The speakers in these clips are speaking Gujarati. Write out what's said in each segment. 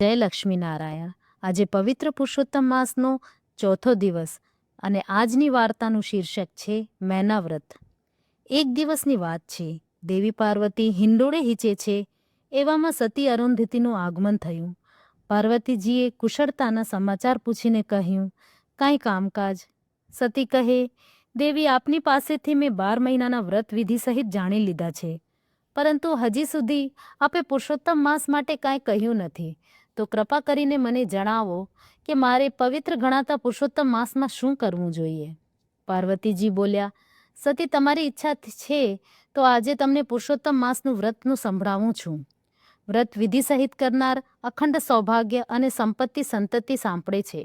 જય લક્ષ્મીનારાયણ. આજે પવિત્ર પુરુષોત્તમ માસનો ચોથો દિવસ અને આજની વાર્તાનું શીર્ષક છે મેના વ્રત. એક દિવસની વાત છે. દેવી પાર્વતી હિંડોળે હીચે છે એવામાં સતી અરુંધતીનું આગમન થયું. પાર્વતીજીએ કુશળતાના સમાચાર પૂછીને કહ્યું, કાંઈ કામકાજ? સતી કહે, દેવી, આપની પાસેથી મેં 12 મહિનાના વ્રત વિધિ સહિત જાણી લીધા છે, પરંતુ હજી સુધી આપે પુરુષોત્તમ માસ માટે કાંઈ કહ્યું નથી. તો કૃપા કરીને મને જણાવો કે મારે પવિત્ર ગણાતા પુરુષોત્તમ માસમાં શું કરવું જોઈએ. પાર્વતીજી બોલ્યા, સતી, તમારી ઈચ્છા છે તો આજે તમને પુરુષોત્તમ માસનું વ્રતનું સંભળાવું છું. વ્રત વિધિ સહિત કરનાર અખંડ સૌભાગ્ય અને સંપત્તિ સંતતિ સાંપડે છે.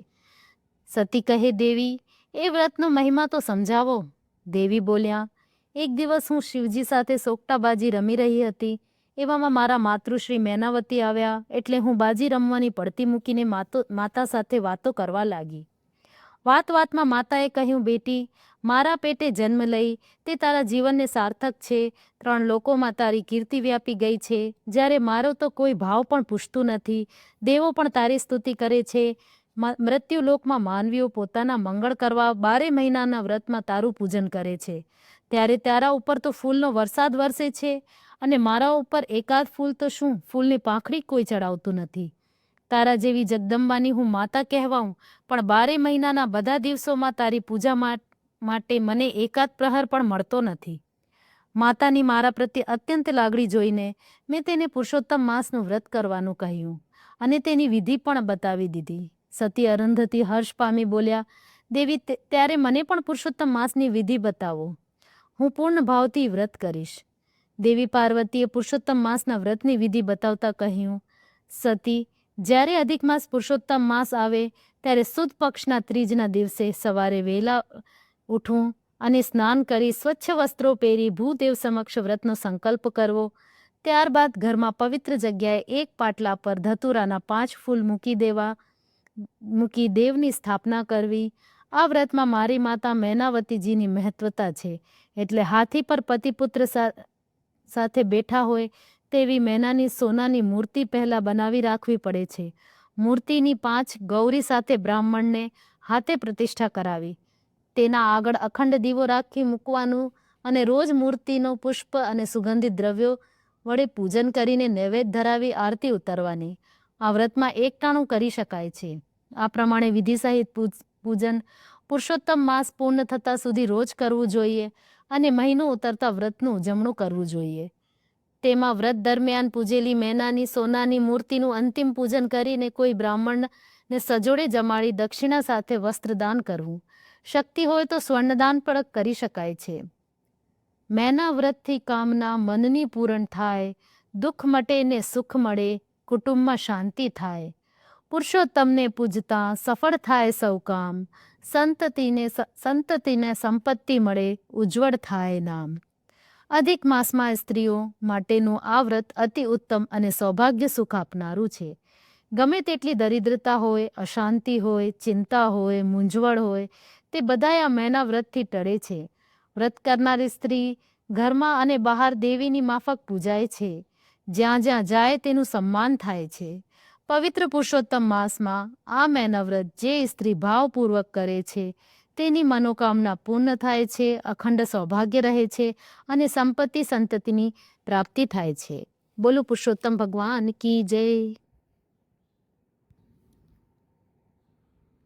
સતી કહે, દેવી, એ વ્રતનો મહિમા તો સમજાવો. દેવી બોલ્યા, એક દિવસ હું શિવજી સાથે સોગટાબાજી રમી રહી હતી. એવામાં મારા માતૃશ્રી મેનાવતી આવ્યા એટલે હું બાજી રમવાની પડતી મૂકીને માતા સાથે વાતો કરવા લાગી. વાતમાં માતાએ કહ્યું, બેટી, મારા પેટે જન્મ લઈ તે તારા જીવનને સાર્થક છે. 3 લોકોમાં તારી કીર્તિ વ્યાપી ગઈ છે. જ્યારે મારો તો કોઈ ભાવ પણ પૂછતું નથી. દેવો પણ તારી સ્તુતિ કરે છે. મૃત્યુલોકમાં માનવીઓ પોતાના મંગળ કરવા 12 મહિનાના વ્રતમાં તારું પૂજન કરે છે. ત્યારે તારા ઉપર તો ફૂલનો વરસાદ વરસે છે અને મારા ઉપર એકાદ ફૂલ તો શું, ફૂલની પાંખડી કોઈ ચડાવતું નથી. તારા જેવી જગદંબાની હું માતા કહેવાઉં, પણ 12 મહિનાના બધા દિવસોમાં તારી પૂજા માટે મને એકાદ પ્રહર પણ મળતો નથી. માતાની મારા પ્રત્યે અત્યંત લાગણી જોઈને મેં તેને પુરુષોત્તમ માસનું વ્રત કરવાનું કહ્યું અને તેની વિધિ પણ બતાવી દીધી. સતી અરુંધતી હર્ષ પામી બોલ્યા, દેવી, ત્યારે મને પણ પુરુષોત્તમ માસની વિધિ બતાવો. હું પૂર્ણ ભાવથી વ્રત કરીશ. દેવી પાર્વતીએ પુરુષોત્તમ માસના વ્રતની વિધિ બતાવતા કહ્યું, સતી, જ્યારે અધિક માસ પુરુષોત્તમ માસ આવે ત્યારે સુદ પક્ષના ત્રીજના દિવસે સવારે વહેલા ઉઠવું અને સ્નાન કરી સ્વચ્છ વસ્ત્રો પહેરી ભૂદેવ સમક્ષ વ્રતનો સંકલ્પ કરવો. ત્યારબાદ ઘરમાં પવિત્ર જગ્યાએ એક પાટલા પર ધતુરાના 5 ફૂલ મૂકી દેવની સ્થાપના કરવી. આ વ્રતમાં મારી માતા મેનાવતીજીની મહત્વતા છે. એટલે હાથી પર પતિપુત્ર સાથે બેઠા હોય તેવી મેનાની સોનાની મૂર્તિ પહેલાં બનાવી રાખવી પડે છે. મૂર્તિની 5 ગૌરી સાથે બ્રાહ્મણને હાથે પ્રતિષ્ઠા કરાવી. તેના આગળ અખંડ દીવો રાખી મૂકવાનું અને રોજ મૂર્તિનો પુષ્પ અને સુગંધિત દ્રવ્યો વડે પૂજન કરીને નૈવેદ્ય ધરાવી આરતી ઉતારવાની. આ વ્રતમાં એકટાણું કરી શકાય છે. આ પ્રમાણે વિધિ સહિત પૂજન પુરુષોત્તમ માસ પૂર્ણ થતાં સુધી રોજ કરવું જોઈએ અને મહિનો ઉતરતા વ્રતનું ઉજવણું કરવું જોઈએ. તેમાં વ્રત દરમિયાન પૂજેલી મેનાની સોનાની મૂર્તિનું અંતિમ પૂજન કરીને કોઈ બ્રાહ્મણને સજોડે જમાડી દક્ષિણા સાથે વસ્ત્રદાન કરવું. શક્તિ હોય તો સ્વર્ણદાન પણ કરી શકાય છે. મેના વ્રતથી કામના મનની પૂરણ થાય, દુઃખ મટે ને સુખ મળે, કુટુંબમાં શાંતિ થાય. પુરુષોત્તમને પૂજતા સફળ થાય સૌ કામ, સંતતિને સંપત્તિ મળે, ઉજ્જવળ થાય નામ. અધિક માસમાં સ્ત્રીઓ માટેનું આ વ્રત અતિ ઉત્તમ અને સૌભાગ્ય સુખ આપનારું છે. ગમે તેટલી દરિદ્રતા હોય, અશાંતિ હોય, ચિંતા હોય, મૂંઝવણ હોય, તે બધાય આ મેના વ્રતથી ટળે છે. વ્રત કરનારી સ્ત્રી ઘરમાં અને બહાર દેવીની માફક પૂજાય છે. જ્યાં જ્યાં જાય તેનું સન્માન થાય છે. પવિત્ર પુરુષોત્તમ માસમાં આ મેના વ્રત જે સ્ત્રી ભાવપૂર્વક કરે છે તેની મનોકામના પૂર્ણ થાય છે, અખંડ સૌભાગ્ય રહે છે અને સંપત્તિ સંતતિની પ્રાપ્તિ થાય છે. બોલો પુરુષોત્તમ ભગવાન કી જય.